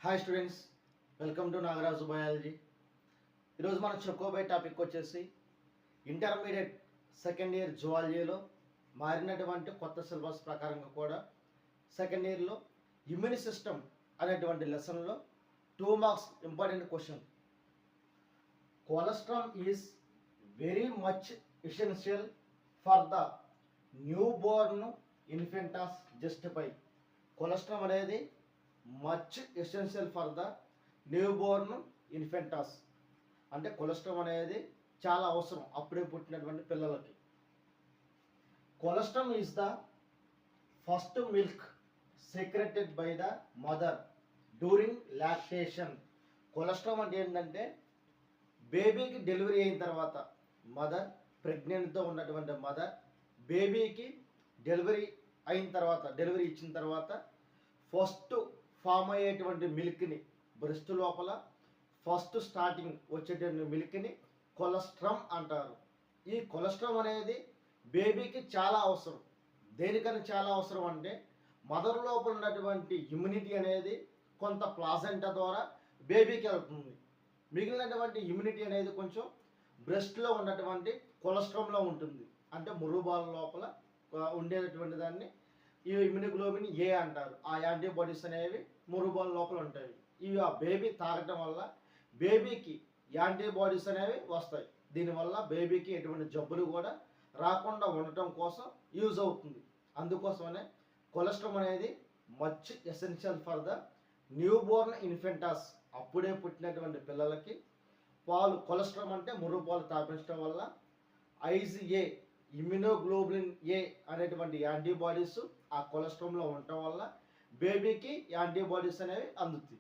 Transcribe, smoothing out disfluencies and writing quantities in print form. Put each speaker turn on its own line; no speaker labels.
Hi students, welcome to Nagaraju biology. ఈరోజు మనం చెప్పుకోబోయే టాపిక్ వచ్చేసి ఇంటర్మీడియట్ సెకండ్ ఇయర్ జువాలజీలో మారినటువంటి కొత్త సిలబస్ ప్రకారంగా కూడా సెకండ్ ఇయర్లో ఇమ్యూన్ సిస్టమ్ అనేటువంటి లెసన్లో 2 marks important question. Cholesterol is very much essential for the new born infants justify. Cholesterol అనేది much essential for the new born infants అంటే కొలెస్ట్రాల్ అనేది చాలా అవసరం అప్పుడే పుట్టినటువంటి పిల్లలకి. Cholesterol is the first milk secreted by the mother during lactation. Cholesterol అంటే ఏంటంటే బేబీకి డెలివరీ అయిన తర్వాత మదర్ ప్రెగ్నెంట్తో ఉన్నటువంటి మదర్ బేబీకి డెలివరీ ఇచ్చిన తర్వాత ఫస్ట్ ఫామ్ అయ్యేటువంటి మిల్క్ని బ్రెస్ట్ లోపల ఫస్ట్ స్టార్టింగ్ వచ్చేటువంటి మిల్క్ని కొలెస్ట్రాల్ అంటారు. ఈ కొలెస్ట్రాల్ అనేది బేబీకి చాలా అవసరం. దేనికని చాలా అవసరం అంటే మదర్ లోపల ఉన్నటువంటి ఇమ్యూనిటీ అనేది కొంత ప్లాసెంటా ద్వారా బేబీకి వెళ్తుంది. మిగిలినటువంటి ఇమ్యూనిటీ అనేది కొంచెం బ్రెస్ట్లో ఉన్నటువంటి కొలెస్ట్రాల్లో ఉంటుంది. అంటే మురుబాల లోపల ఉండేటటువంటి దాన్ని ఈ ఇమ్యూనోగ్లోబిన్ ఏ అంటారు. ఆ యాంటీబాడీస్ అనేవి మురుబాల లోపల ఉంటాయి. ఇవి ఆ బేబీ తాగటం వల్ల బేబీకి యాంటీబాడీస్ అనేవి వస్తాయి. దీనివల్ల బేబీకి ఎటువంటి జబ్బులు కూడా రాకుండా ఉండటం కోసం యూజ్ అవుతుంది. అందుకోసమనే కొలెస్ట్రాల్ అనేది much essential for the new born infants. అప్పుడే పుట్టినటువంటి పిల్లలకి కొలెస్ట్రాల్ అంటే మురుపాలు తాపించడం వల్ల ఐజిఏ ఇమ్యూనోగ్లోబులిన్ ఏ అనేటువంటి యాంటీబాడీస్ ఆ కొలెస్ట్రాల్లో ఉండటం వల్ల బేబీకి యాంటీబాడీస్ అనేవి అందుతాయి.